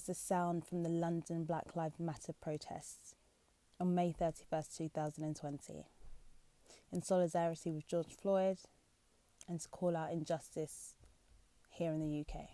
was the sound from the London Black Lives Matter protests on May 31st, 2020, in solidarity with George Floyd and to call out injustice here in the UK.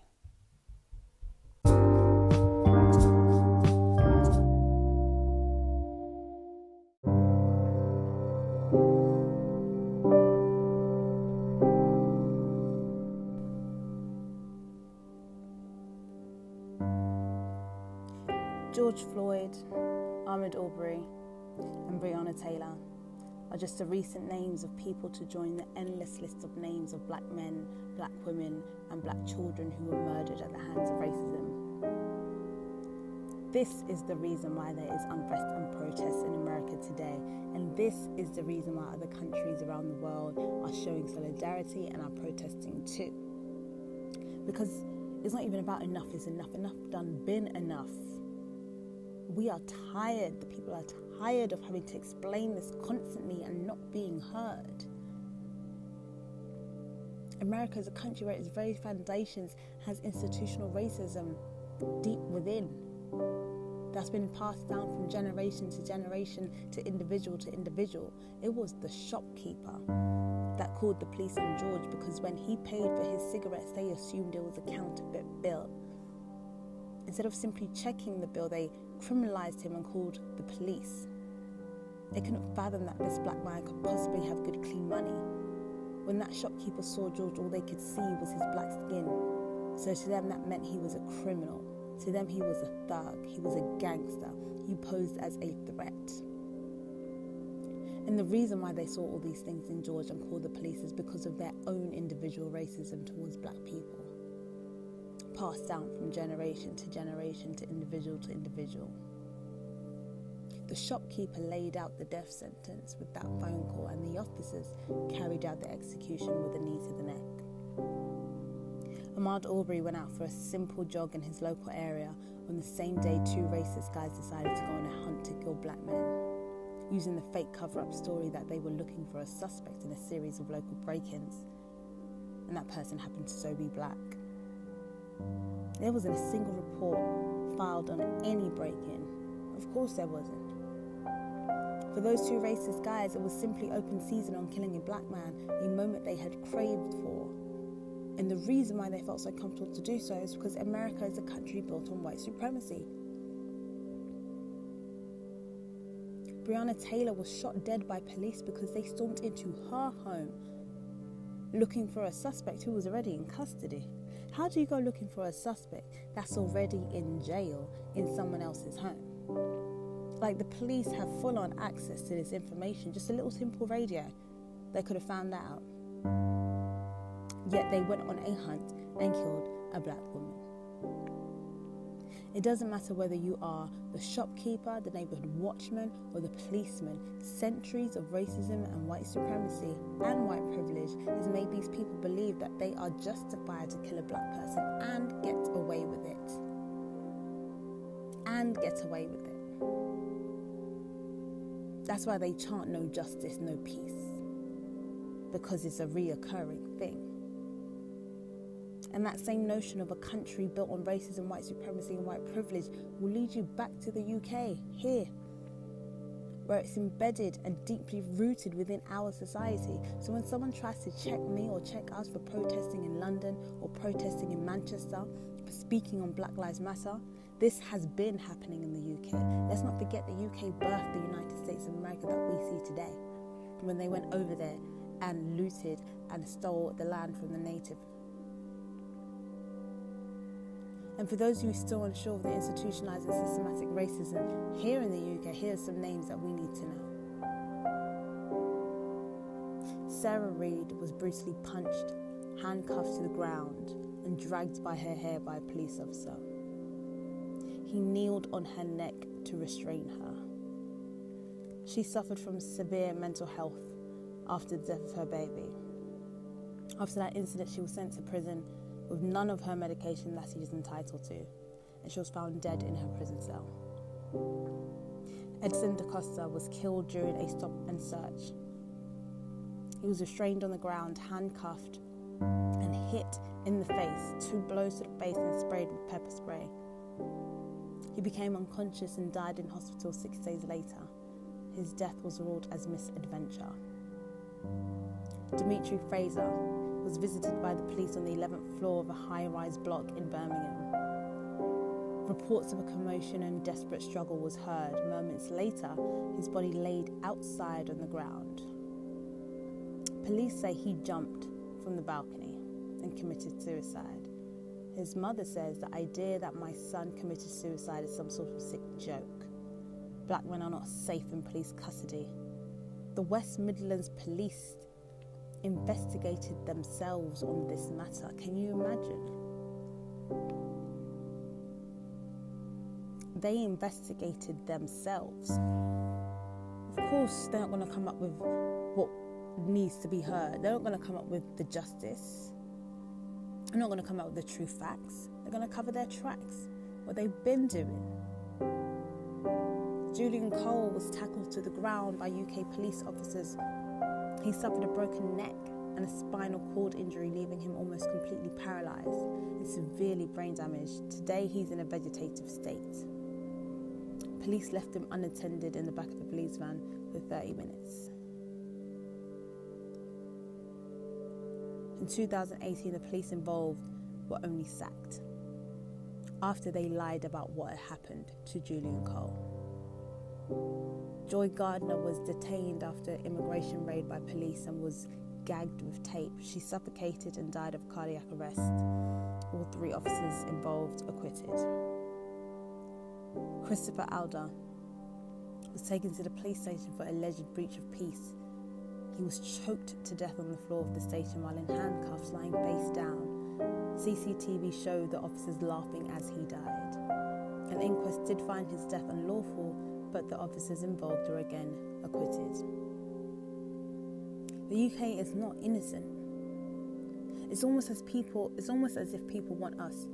George Floyd, Ahmaud Arberry and Breonna Taylor are just the recent names of people to join the endless list of names of black men, black women and black children who were murdered at the hands of racism. This is the reason why there is unrest and protests in America today, and this is the reason why other countries around the world are showing solidarity and are protesting too. Because it's not even about enough is enough done been enough. We are tired, the people are tired of having to explain this constantly and not being heard. America is a country where its very foundations has institutional racism deep within. That's been passed down from generation to generation to individual. It was the shopkeeper that called the police on George because when he paid for his cigarettes, they assumed it was a counterfeit bill. Instead of simply checking the bill, they criminalised him and called the police. They couldn't fathom that this black man could possibly have good, clean money. When that shopkeeper saw George, all they could see was his black skin. So to them, that meant he was a criminal. To them, he was a thug. He was a gangster. He posed as a threat. And the reason why they saw all these things in George and called the police is because of their own individual racism towards black people, passed down from generation to generation to individual. The shopkeeper laid out the death sentence with that phone call, and the officers carried out the execution with a knee to the neck. Ahmaud Arberry went out for a simple jog in his local area on the same day two racist guys decided to go on a hunt to kill black men, using the fake cover-up story that they were looking for a suspect in a series of local break-ins, and that person happened to so be black. There wasn't a single report filed on any break-in. Of course there wasn't. For those two racist guys, it was simply open season on killing a black man, a moment they had craved for. And the reason why they felt so comfortable to do so is because America is a country built on white supremacy. Breonna Taylor was shot dead by police because they stormed into her home looking for a suspect who was already in custody. How do you go looking for a suspect that's already in jail in someone else's home? Like, the police have full-on access to this information, just a little simple radio. They could have found that out. Yet they went on a hunt and killed a black woman. It doesn't matter whether you are the shopkeeper, the neighborhood watchman, or the policeman. Centuries of racism and white supremacy and white privilege has made these people believe that they are justified to kill a black person and get away with it. That's why they chant no justice, no peace. Because it's a reoccurring thing. And that same notion of a country built on racism, white supremacy and white privilege will lead you back to the UK, here, where it's embedded and deeply rooted within our society. So when someone tries to check me or check us for protesting in London or protesting in Manchester, for speaking on Black Lives Matter, this has been happening in the UK. Let's not forget the UK birthed the United States of America that we see today, when they went over there and looted and stole the land from the native. And for those who are still unsure of the institutionalised and systematic racism here in the UK, here's some names that we need to know. Sarah Reid was brutally punched, handcuffed to the ground, and dragged by her hair by a police officer. He kneeled on her neck to restrain her. She suffered from severe mental health after the death of her baby. After that incident, she was sent to prison with none of her medication that she was entitled to, and she was found dead in her prison cell. Edson DaCosta was killed during a stop and search. He was restrained on the ground, handcuffed, and hit in the face, 2 blows to the face and sprayed with pepper spray. He became unconscious and died in hospital 6 days later. His death was ruled as misadventure. Dimitri Fraser was visited by the police on the 11th floor of a high-rise block in Birmingham. Reports of a commotion and desperate struggle was heard. Moments later, his body laid outside on the ground. Police say he jumped from the balcony and committed suicide. His mother says the idea that my son committed suicide is some sort of sick joke. Black men are not safe in police custody. The West Midlands Police investigated themselves on this matter. Can you imagine? They investigated themselves. Of course, they're not going to come up with what needs to be heard. They're not going to come up with the justice. They're not going to come up with the true facts. They're going to cover their tracks, what they've been doing. Julian Cole was tackled to the ground by UK police officers. He suffered a broken neck and a spinal cord injury, leaving him almost completely paralysed and severely brain damaged. Today, he's in a vegetative state. Police left him unattended in the back of the police van for 30 minutes. In 2018, the police involved were only sacked after they lied about what had happened to Julian Cole. Joy Gardner was detained after an immigration raid by police and was gagged with tape. She suffocated and died of cardiac arrest. All 3 officers involved acquitted. Christopher Alder was taken to the police station for alleged breach of peace. He was choked to death on the floor of the station while in handcuffs, lying face down. CCTV showed the officers laughing as he died. An inquest did find his death unlawful, but the officers involved were again acquitted. The UK is not innocent. It's almost as if people want us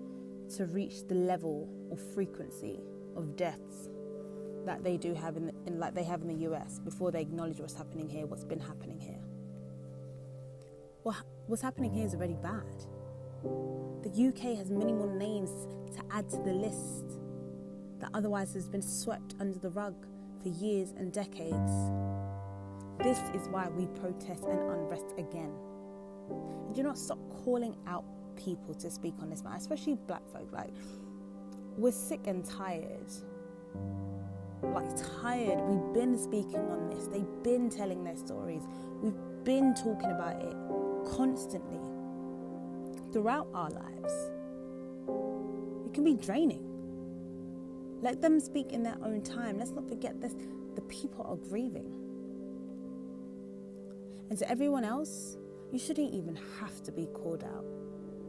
to reach the level or frequency of deaths that they do have like they have in the US before they acknowledge what's happening here, what's been happening here. Well, what's happening here is already bad. The UK has many more names to add to the list that otherwise has been swept under the rug for years and decades. This is why we protest and unrest again. And do not stop calling out people to speak on this matter, especially black folk. Like, we're sick and tired. Tired. We've been speaking on this. They've been telling their stories. We've been talking about it constantly throughout our lives. It can be draining. Let them speak in their own time. Let's not forget this. The people are grieving. And to everyone else, you shouldn't even have to be called out.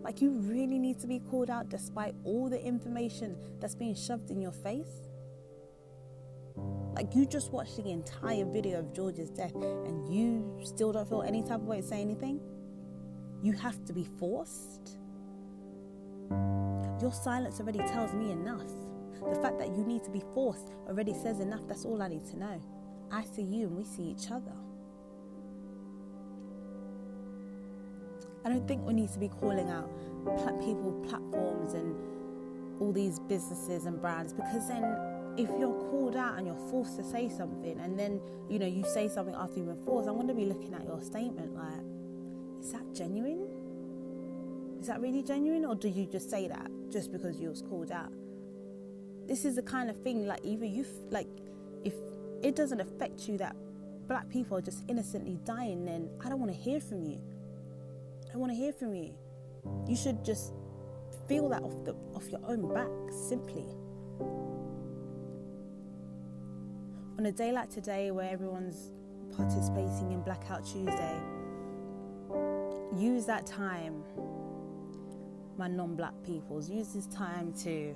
Like, you really need to be called out despite all the information that's being shoved in your face. Like, you just watched the entire video of George's death and you still don't feel any type of way to say anything? You have to be forced? Your silence already tells me enough. The fact that you need to be forced already says enough. That's all I need to know. I see you and we see each other. I don't think we need to be calling out people, platforms and all these businesses and brands, because then if you're called out and you're forced to say something and then, you say something after you've been forced, I'm going to be looking at your statement like, is that genuine? Is that really genuine? Or do you just say that just because you was called out? This is the kind of thing, if it doesn't affect you that black people are just innocently dying, then I don't want to hear from you. I don't want to hear from you. You should just feel that off your own back, simply. On a day like today, where everyone's participating in Blackout Tuesday, use that time, my non-black peoples, use this time to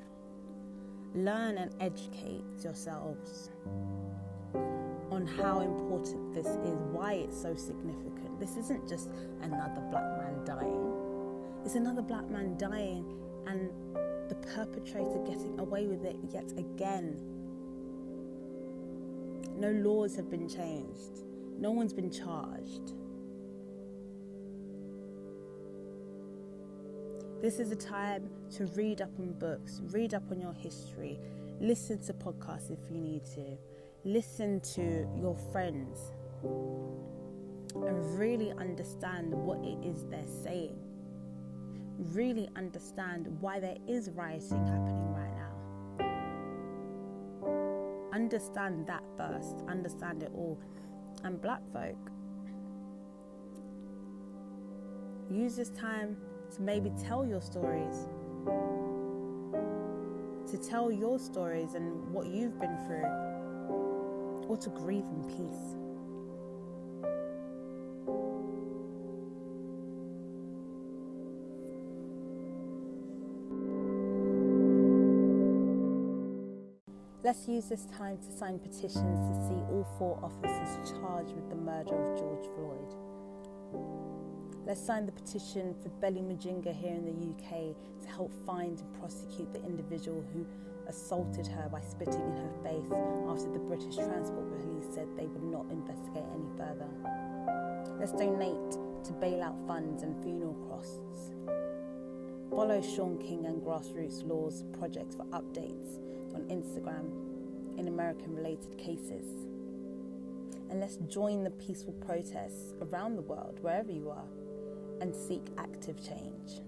learn and educate yourselves on how important this is, why it's so significant. This isn't just another black man dying. It's another black man dying and the perpetrator getting away with it yet again. No laws have been changed. No one's been charged. This is a time to read up on books, read up on your history, Listen to podcasts if you need to. Listen to your friends and really understand what it is they're saying. Really understand why there is rioting happening right now. Understand that first. Understand it all. And black folk, use this time to maybe tell your stories. To tell your stories and what you've been through. Or to grieve in peace. Let's use this time to sign petitions to see all 4 officers charged with the murder of George Floyd. Let's sign the petition for Belly Mujinga here in the UK to help find and prosecute the individual who assaulted her by spitting in her face after the British Transport Police said they would not investigate any further. Let's donate to bailout funds and funeral costs. Follow Sean King and Grassroots Law's projects for updates on Instagram in American-related cases. And let's join the peaceful protests around the world, wherever you are, and seek active change.